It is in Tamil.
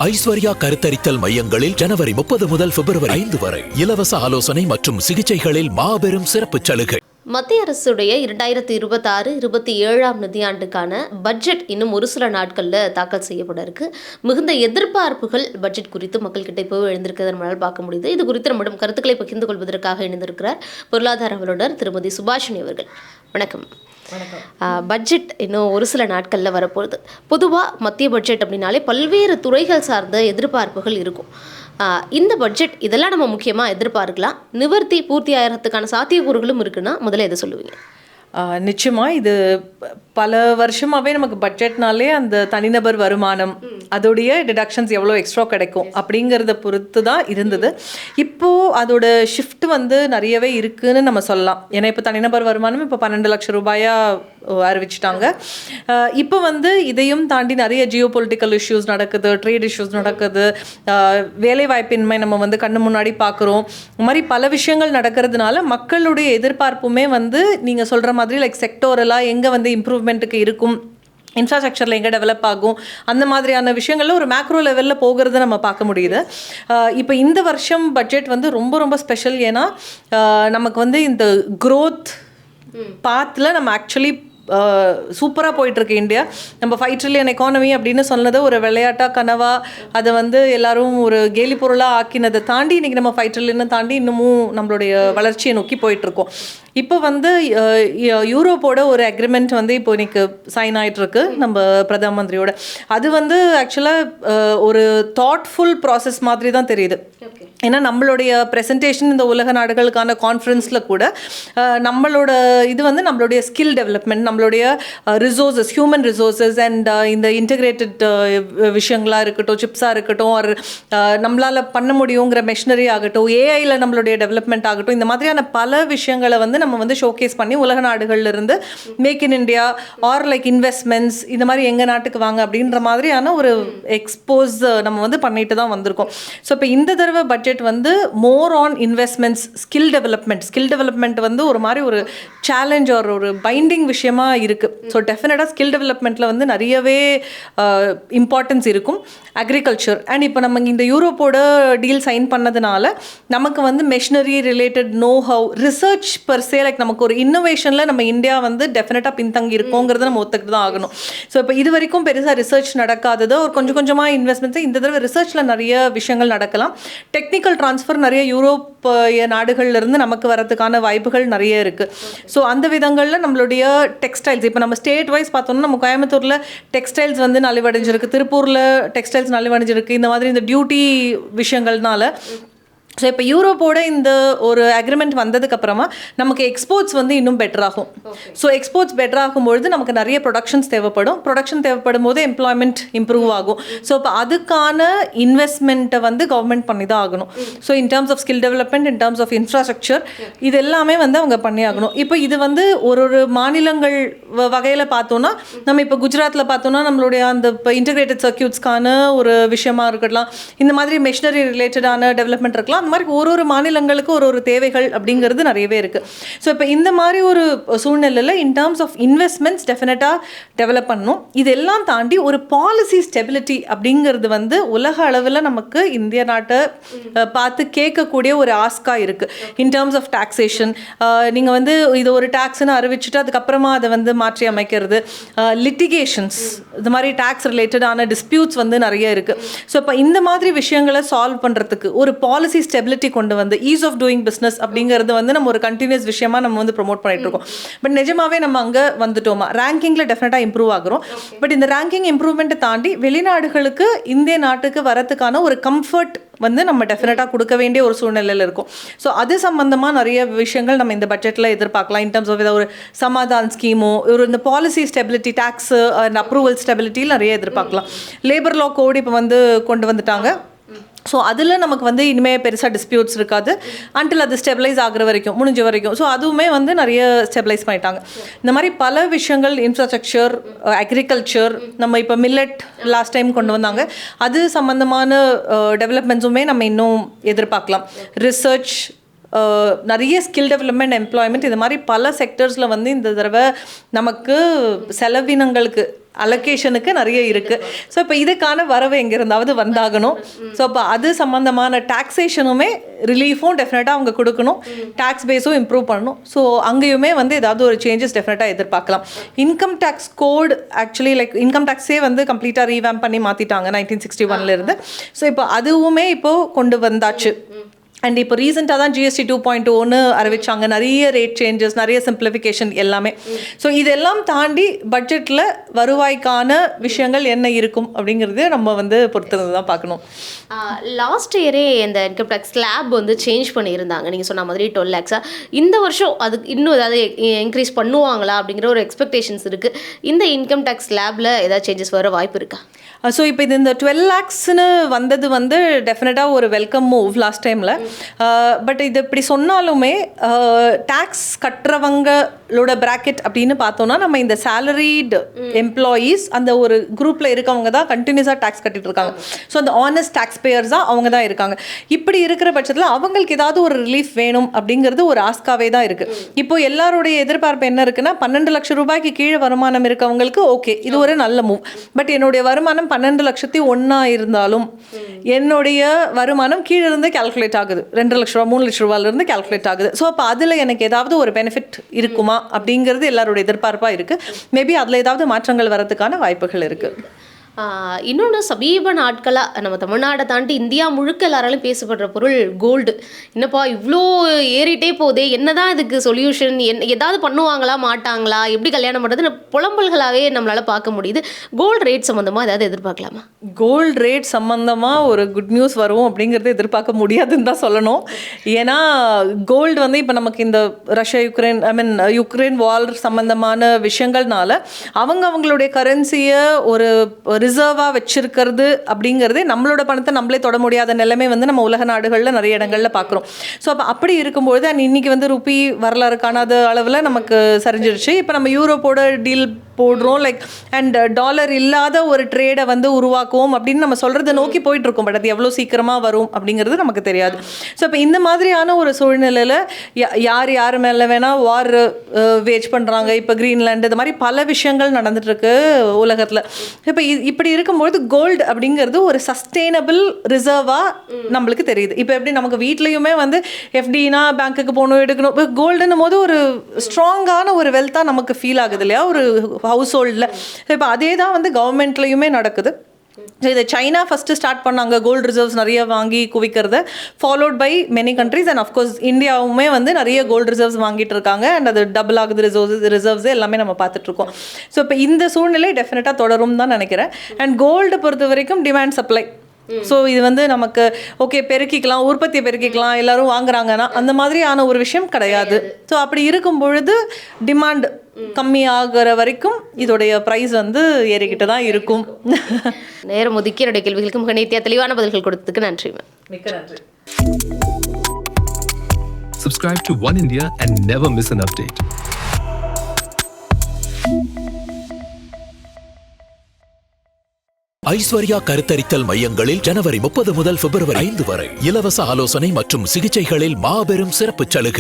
ஐஸ்வர்யா கருத்தரித்தல் மையங்களில் ஜனவரி 30 முதல் பிப்ரவரி 5 வரை இலவச ஆலோசனை மற்றும் சிகிச்சைகளில் மாபெரும் சிறப்பு சலுகை. மத்திய அரசுடைய 2026-27 நிதியாண்டுக்கான பட்ஜெட் இன்னும் ஒரு சில நாட்களில் தாக்கல் செய்யப்பட இருக்கு. மிகுந்த எதிர்பார்ப்புகள் பட்ஜெட் குறித்து மக்கள்கிட்ட இப்போ எழுந்திருக்கிறத நம்மளால் பார்க்க முடியுது. இது குறித்து நம்மிடம் கருத்துக்களை பகிர்ந்து கொள்வதற்காக இணைந்திருக்கிறார் பொருளாதார வல்லுநர் திருமதி சுபாஷினி அவர்கள். வணக்கம். பட்ஜெட் இன்னும் ஒரு சில நாட்களில் வரப்போகுது. பொதுவாக மத்திய பட்ஜெட் அப்படின்னாலே பல்வேறு துறைகள் சார்ந்த எதிர்பார்ப்புகள் இருக்கும். இந்த பட்ஜெட் இதெல்லாம் நம்ம முக்கியமாக எதிர்பார்க்கலாம். நிவர்த்தி பூர்த்தி ஆகிறதுக்கான சாத்தியக்கூறுகளும் இருக்குன்னா முதல்ல எதை சொல்லுவீங்க? நிச்சயமாக இது பல வருஷமாகவே நமக்கு பட்ஜெட்னாலே அந்த தனிநபர் வருமானம் அதோடைய டிடக்ஷன்ஸ் எவ்வளோ எக்ஸ்ட்ரா கிடைக்கும் அப்படிங்கிறத பொறுத்து தான் இருந்தது. இப்போது அதோட ஷிஃப்ட் வந்து நிறையவே இருக்குதுன்னு நம்ம சொல்லலாம். ஏன்னா இப்போ தனிநபர் வருமானம் இப்போ 12 லட்சம் ரூபாயாக அறிவிச்சிட்டாங்க. இப்போ வந்து இதையும் தாண்டி நிறைய ஜியோ பொலிட்டிக்கல் இஷ்யூஸ் நடக்குது, ட்ரேட் இஷ்யூஸ் நடக்குது, வேலைவாய்ப்பின்மை நம்ம வந்து கண்ணு முன்னாடி பார்க்குறோம். இந்த மாதிரி பல விஷயங்கள் நடக்கிறதுனால மக்களுடைய எதிர்பார்ப்புமே வந்து நீங்கள் சொல்கிற மாதிரி லைக் செக்டோரலாக எங்கே வந்து இம்ப்ரூவ்மெண்ட்டுக்கு இருக்கும், இன்ஃப்ராஸ்ட்ரக்சரில் எங்கே டெவலப் ஆகும், அந்த மாதிரியான விஷயங்களில் ஒரு மேக்ரோ லெவலில் போகிறத நம்ம பார்க்க முடியுது. இப்போ இந்த வருஷம் பட்ஜெட் வந்து ரொம்ப ரொம்ப ஸ்பெஷல். ஏன்னா நமக்கு வந்து இந்த க்ரோத் பாத்தில் நம்ம ஆக்சுவலி சூப்பராக போயிட்டுருக்கு இந்தியா. நம்ம 5 ட்ரில்லியன் எக்கானமி அப்படின்னு சொன்னது ஒரு விளையாட்டாக கனவாக அதை வந்து எல்லாரும் ஒரு கேலி பொருளாக ஆக்கினதை தாண்டி இன்றைக்கி நம்ம 5 ட்ரில்லியனை தாண்டி இன்னமும் நம்மளுடைய வளர்ச்சியை நோக்கி போயிட்டுருக்கோம். இப்போ வந்து யூரோப்போட ஒரு அக்ரிமெண்ட் வந்து இப்போ இன்னைக்கு சைன் ஆகிட்டுருக்கு நம்ம பிரதம மந்திரியோட. அது வந்து ஆக்சுவலாக ஒரு தாட்ஃபுல் ப்ராசஸ் மாதிரி தான் தெரியுது. ஏன்னா நம்மளுடைய ப்ரெசன்டேஷன் இந்த உலக நாடுகளுக்கான கான்ஃபரன்ஸில் கூட நம்மளோட இது வந்து நம்மளுடைய ஸ்கில் டெவலப்மெண்ட், நம்மளுடைய ரிசோர்ஸஸ், ஹியூமன் ரிசோர்ஸஸ் அண்ட் இந்த இன்டெகிரேட்டட் விஷயங்களாக இருக்கட்டும், சிப்ஸாக இருக்கட்டும், ஒரு நம்மளால் பண்ண முடியுங்கிற மெஷினரி ஆகட்டும், ஏஐயில் நம்மளுடைய டெவலப்மெண்ட் ஆகட்டும், இந்த மாதிரியான பல விஷயங்களை வந்து நம்ம வந்து ஷோகேஸ் பண்ணி உலக நாடுகள்லேருந்து make in India or like investments இந்த மாதிரி எங்கள் நாட்டுக்கு வாங்க அப்படின்ற மாதிரியான ஒரு எக்ஸ்போஸ் நம்ம வந்து பண்ணிட்டு தான் வந்திருக்கோம். ஸோ இப்போ இந்த தடவை பட்ஜெட் வந்து more on investments, skill development வந்து ஒரு மாதிரி ஒரு சேலஞ்ச் ஒரு பைண்டிங் விஷயமா இருக்குது. ஸோ டெஃபினட்டாக ஸ்கில் டெவலப்மெண்ட்டில் வந்து நிறையவே இம்பார்ட்டன்ஸ் இருக்கும். அக்ரிகல்ச்சர் அண்ட் இப்போ நம்ம இந்த யூரோப்போட டீல் சைன் பண்ணதுனால நமக்கு வந்து machinery related know how, research per se like நமக்கு ஒரு இன்னோவேஷனில் நம்ம இந்தியா வந்து டெஃபினட்டாக பின்தங்கி இருக்கோங்கிறத நம்ம ஒத்துக்கிட்டு தான் ஆகணும். ஸோ இப்போ இது வரைக்கும் பெருசாக ரிசர்ச் நடக்காதது, ஒரு கொஞ்சம் கொஞ்சமாக இன்வெஸ்ட்மெண்ட்ஸை இந்த தடவை ரிசர்ச்சில் நிறைய விஷயங்கள் நடக்கலாம். டெக்னிக்கல் ட்ரான்ஸ்ஃபர் நிறைய யூரோப் நாடுகள்லேருந்து நமக்கு வரதுக்கான வாய்ப்புகள் நிறைய இருக்குது. ஸோ அந்த விதங்களில் நம்மளுடைய டெக்ஸ்டைல்ஸ் இப்போ நம்ம ஸ்டேட் வைஸ் பார்த்தோம்னா நம்ம கோயம்புத்தூரில் டெக்ஸ்டைல்ஸ் வந்து நலிவடைஞ்சிருக்கு, திருப்பூரில் டெக்ஸ்டைல்ஸ் நலிவடைஞ்சிருக்கு. இந்த மாதிரி இந்த டியூட்டி விஷயங்கள்னால ஸோ இப்போ யூரோப்போட இந்த ஒரு அக்ரிமெண்ட் வந்ததுக்கப்புறமா நமக்கு எக்ஸ்போர்ட்ஸ் வந்து இன்னும் பெட்டராகும். ஸோ எக்ஸ்போர்ட்ஸ் பெட்டராகும்பொழுது நமக்கு நிறைய ப்ரொடக்ஷன்ஸ் தேவைப்படும். ப்ரொடக்ஷன் தேவைப்படும் போது எம்ப்ளாய்மெண்ட் இம்ப்ரூவ் ஆகும். ஸோ இப்போ அதுக்கான இன்வெஸ்ட்மெண்ட்டை வந்து கவர்மெண்ட் பண்ணி தான் ஆகணும். So in terms of skill development, in terms of infrastructure, இது எல்லாமே வந்து அவங்க பண்ணி ஆகணும். இப்போ இது வந்து ஒரு மாநிலங்கள் வகையில் பார்த்தோன்னா நம்ம இப்போ குஜராத்தில் பார்த்தோன்னா நம்மளுடைய அந்த இப்போ இன்டெகிரேட்டட் சர்க்கியூட்ஸ்க்கான ஒரு விஷயமா இருக்கலாம், இந்த மாதிரி மெஷினரி ரிலேட்டடான டெவலப்மெண்ட் இருக்கலாம். அந்த மாதிரி ஒரு மாநிலங்களுக்கு ஒரு தேவைகள் அப்படிங்கிறது நிறையவே இருக்குது. ஸோ இப்போ இந்த மாதிரி ஒரு சூழ்நிலையில் இன் டர்ம்ஸ் ஆஃப் இன்வெஸ்ட்மெண்ட்ஸ் டெஃபினட்டாக டெவலப் பண்ணணும். இதெல்லாம் தாண்டி ஒரு பாலிசி ஸ்டெபிலிட்டி அப்படிங்கிறது வந்து உலக அளவில் நமக்கு இந்திய நாட்டை பார்த்து கேட்கக்கூடிய ஒரு ஆஸ்காக இருக்குது. இன் டர்ம்ஸ் ஆஃப் டாக்ஸேஷன், நீங்கள் வந்து இது ஒரு டாக்ஸ்ன்னு அறிவிச்சுட்டு அதுக்கப்புறமா அதை வந்து மாற்றி அமைக்கிறது, லிட்டிகேஷன்ஸ், இது மாதிரி டாக்ஸ் ரிலேட்டடான டிஸ்பியூட்ஸ் வந்து நிறைய இருக்குது. ஸோ இப்போ இந்த மாதிரி விஷயங்களை சால்வ் பண்ணுறதுக்கு ஒரு பாலிசி ஸ்டெபிலிட்டி கொண்டு வந்து ஈஸ் ஆஃப் டூயிங் பிஸ்னஸ் அப்படிங்கிறது வந்து நம்ம ஒரு கண்டினியூஸ் விஷயமா நம்ம வந்து ப்ரொமோட் பண்ணிட்டு இருக்கோம். பட் நிஜமாவே நம்ம அங்கே வந்துட்டோமா? ரேங்கிங்கில் டெஃபினட்டாக இம்ப்ரூவ் ஆகிறோம். பட் இந்த ரேங்கிங் இம்ப்ரூவ்மெண்ட்டை தாண்டி வெளிநாடுகளுக்கு இந்திய நாட்டுக்கு வரத்துக்கான ஒரு கம்ஃபர்ட் வந்து நம்ம டெஃபினட்டாக கொடுக்க வேண்டிய ஒரு சூழ்நிலையில் இருக்கும். ஸோ அது சம்மந்தமாக நிறைய விஷயங்கள் நம்ம இந்த பட்ஜெட்டில் எதிர்பார்க்கலாம். இன் டர்ம்ஸ் ஆஃப் ஏதாவது ஒரு சமாதான் ஸ்கீமோ, ஒரு இந்த policy stability, tax and approval ஸ்டெபிலிட்டியில் நிறைய எதிர்பார்க்கலாம். லேபர் லா கோட் இப்போ வந்து கொண்டு வந்துட்டாங்க. ஸோ அதில் நமக்கு வந்து இனிமேல் பெருசாக டிஸ்பியூட்ஸ் இருக்காது அன்டில் அது ஸ்டெபிலைஸ் ஆகிற வரைக்கும், முடிஞ்ச வரைக்கும். ஸோ அதுவுமே வந்து நிறைய ஸ்டெபிலைஸ் பண்ணிட்டாங்க. இந்த மாதிரி பல விஷயங்கள், இன்ஃப்ராஸ்ட்ரக்சர், அக்ரிகல்ச்சர், நம்ம இப்போ மில்லட் லாஸ்ட் டைம் கொண்டு வந்தாங்க, அது சம்மந்தமான டெவலப்மெண்ட்ஸுமே நம்ம இன்னும் எதிர்பார்க்கலாம். ரிசர்ச், நிறைய ஸ்கில் டெவலப்மெண்ட், எம்ப்ளாய்மெண்ட், இது மாதிரி பல செக்டர்ஸில் வந்து இந்த தடவை நமக்கு செலவினங்களுக்கு அலோகேஷனுக்கு நிறைய இருக்குது. ஸோ இப்போ இதுக்கான வரவு எங்கிருந்தாவது வந்தாகணும். ஸோ அப்போ அது சம்மந்தமான டாக்ஸேஷனுமே ரிலீஃபும் டெஃபினட்டாக அவங்க கொடுக்கணும், டேக்ஸ் பேஸும் இம்ப்ரூவ் பண்ணணும். ஸோ அங்கேயுமே வந்து ஏதாவது ஒரு சேஞ்சஸ் டெஃபினட்டாக எதிர்பார்க்கலாம். Income tax code actually like income டேக்ஸே வந்து கம்ப்ளீட்டாக ரீவேம் பண்ணி மாற்றிட்டாங்க 1961 ஸோ இப்போ அதுவுமே இப்போது கொண்டு வந்தாச்சு. அண்ட் இப்போ ரீசெண்டாக தான் GST 2.0 அறிவிச்சாங்க. நிறைய ரேட் சேஞ்சஸ், நிறைய சிம்பிளிஃபிகேஷன் எல்லாமே. ஸோ இதெல்லாம் தாண்டி பட்ஜெட்டில் வருவாய்க்கான விஷயங்கள் என்ன இருக்கும் அப்படிங்கிறது நம்ம வந்து பொறுத்திருந்து தான் பார்க்கணும். லாஸ்ட் இயரே இந்த இன்கம் டேக்ஸ் ஸ்லாப் வந்து சேஞ்ச் பண்ணியிருந்தாங்க, நீங்கள் சொன்ன மாதிரி 12 lakhs. இந்த வருஷம் அதுக்கு இன்னும் ஏதாவது இன்க்ரீஸ் பண்ணுவாங்களா அப்படிங்கிற ஒரு எக்ஸ்பெக்டேஷன்ஸ் இருக்குது. இந்த இன்கம் டேக்ஸ் ஸ்லாபில் ஏதாவது சேஞ்சஸ் வர வாய்ப்பு இருக்கா? ஸோ இப்போ இது இந்த 12 lakhsன்னு வந்தது வந்து டெஃபினட்டாக ஒரு வெல்கம் மூவ் லாஸ்ட் டைமில். பட் இது இப்படி சொன்னாலுமே டேக்ஸ் கட்டுறவங்களோட ப்ராக்கெட் அப்படின்னு பார்த்தோன்னா நம்ம இந்த சேலரிடு எம்ப்ளாயீஸ் அந்த ஒரு குரூப்பில் இருக்கவங்க தான் கண்டினியூஸாக டேக்ஸ் கட்டிட்டு இருக்காங்க. ஸோ அந்த ஆனஸ்ட் டேக்ஸ் பேயர்ஸ் தான் அவங்க தான் இருக்காங்க. இப்படி இருக்கிற பட்சத்தில் அவங்களுக்கு ஏதாவது ஒரு ரிலீஃப் வேணும் அப்படிங்கிறது ஒரு ஆஸ்காவே தான் இருக்குது. இப்போ எல்லாருடைய எதிர்பார்ப்பு என்ன இருக்குன்னா 12 லட்சம் ரூபாய்க்கு கீழே வருமானம் இருக்கவங்களுக்கு ஓகே இது ஒரு நல்ல மூவ். பட் என்னுடைய வருமானம் 12,01,000 இருந்தாலும் என்னுடைய வருமானம் கீழே இருந்து கால்குலேட் ஆகுது, 2 லட்ச ரூபா 3 லட்ச ரூபாயிலிருந்து கால்குலேட் ஆகுது. ஸோ அப்போ அதில் எனக்கு ஏதாவது ஒரு பெனிஃபிட் இருக்குமா அப்படிங்கிறது எல்லாருடைய எதிர்பார்ப்பாக இருக்குது. மேபி அதில் ஏதாவது மாற்றங்கள் வரதுக்கான வாய்ப்புகள் இருக்குது. இன்னொன்று, சமீப நாட்களாக நம்ம தமிழ்நாட்டை தாண்டி இந்தியா முழுக்க எல்லாராலும் பேசப்படுற பொருள் கோல்டு. என்னப்பா இவ்வளோ ஏறிட்டே போதே, என்னதான் இதுக்கு சொல்யூஷன், ஏதாவது பண்ணுவாங்களா மாட்டாங்களா, எப்படி கல்யாணம் பண்ணுறதுன்னு புலம்பல்களாகவே நம்மளால் பார்க்க முடியுது. கோல்டு ரேட் சம்மந்தமாக ஏதாவது எதிர்பார்க்கலாமா? கோல்டு ரேட் சம்மந்தமாக ஒரு குட் நியூஸ் வரும் அப்படிங்கிறது எதிர்பார்க்க முடியாதுன்னு தான் சொல்லணும். ஏன்னா கோல்டு வந்து இப்போ நமக்கு இந்த ரஷ்யா யுக்ரைன் வார் சம்மந்தமான விஷயங்கள்னால அவங்களுடைய கரன்சியை ஒரு ரிசர்வாக வச்சிருக்கிறது அப்படிங்கிறது நம்மளோட பணத்தை நம்மளே தொட முடியாத நிலைமை வந்து நம்ம உலக நாடுகளில் நிறைய இடங்களில் பார்க்குறோம். ஸோ அப்போ அப்படி இருக்கும்பொழுது இன்னைக்கு வந்து ரூபி வரலாறு காணாத அளவில் நமக்கு சரிஞ்சிருச்சு. இப்போ நம்ம யூரோப்போட டீல் போடுறோம் லைக் அண்ட் டாலர் இல்லாத ஒரு ட்ரேடை வந்து உருவாக்குவோம் அப்படின்னு நம்ம சொல்கிறத நோக்கி போயிட்டுருக்கோம். பட் அது எவ்வளோ சீக்கிரமாக வரும் அப்படிங்கிறது நமக்கு தெரியாது. ஸோ இப்போ இந்த மாதிரியான ஒரு சூழ்நிலையில் யார் மேலே வேணால் வார் வேஜ் பண்ணுறாங்க. இப்போ கிரீன்லாண்டு இது மாதிரி பல விஷயங்கள் நடந்துட்டுருக்கு உலகத்தில். இப்போ இப்படி இருக்கும்பொழுது கோல்டு அப்படிங்கிறது ஒரு சஸ்டெயினபிள் ரிசர்வாக நம்மளுக்கு தெரியுது. இப்போ எப்படி நமக்கு வீட்லேயுமே வந்து எஃப்டினா பேங்க்குக்கு போகணும் எடுக்கணும், இப்போ கோல்டுன்னும் போது ஒரு ஸ்ட்ராங்கான ஒரு வெல்த்தாக நமக்கு ஃபீல் ஆகுது இல்லையா ஒரு ஹவுஸ் ஹோல்டில். இப்போ அதே தான் வந்து கவர்மெண்ட்லேயுமே நடக்குது. ஸோ இதை சைனா ஃபஸ்ட்டு ஸ்டார்ட் பண்ணாங்க கோல்டு ரிசர்வ்ஸ் நிறைய வாங்கி குவிக்கிறத, followed by many countries and of course இந்தியாவுமே வந்து நிறைய கோல்டு ரிசர்வ்ஸ் வாங்கிட்டு இருக்காங்க. அண்ட் அது டபுள் ஆகுது ரிசர்வ்ஸ் எல்லாமே நம்ம பார்த்துட்ருக்கோம். ஸோ இப்போ இந்த சூழ்நிலை டெஃபினட்டாக தொடரும் தான் நினைக்கிறேன். அண்ட் கோல்டு பொறுத்த வரைக்கும் டிமாண்ட் சப்ளை. ஸோ இது வந்து நமக்கு ஓகே பெருக்கிக்கலாம், உற்பத்தியை பெருக்கிக்கலாம், எல்லாரும் வாங்குறாங்கன்னா அந்த மாதிரியான ஒரு விஷயம் கிடையாது. ஸோ அப்படி இருக்கும் பொழுது டிமாண்ட் கம்மியாகிற வரைக்கும் இதோடைய ப்ரைஸ் வந்து ஏறிக்கிட்டு தான் இருக்கும். நேரம் ஒதுக்கி என்னுடைய கேள்விகளுக்கு மிக நேர்த்தியாக தெளிவான பதில்கள் கொடுத்ததுக்கு நன்றி மேம். மிக்க நன்றி. Subscribe to One India and never miss an update. Aishwarya கருத்தரித்தல் மையங்களில் ஜனவரி 30 முதல் பிப்ரவரி 5 வரை இலவச ஆலோசனை மற்றும் சிகிச்சைகளில் மாபெரும் சிறப்பு சலுகை.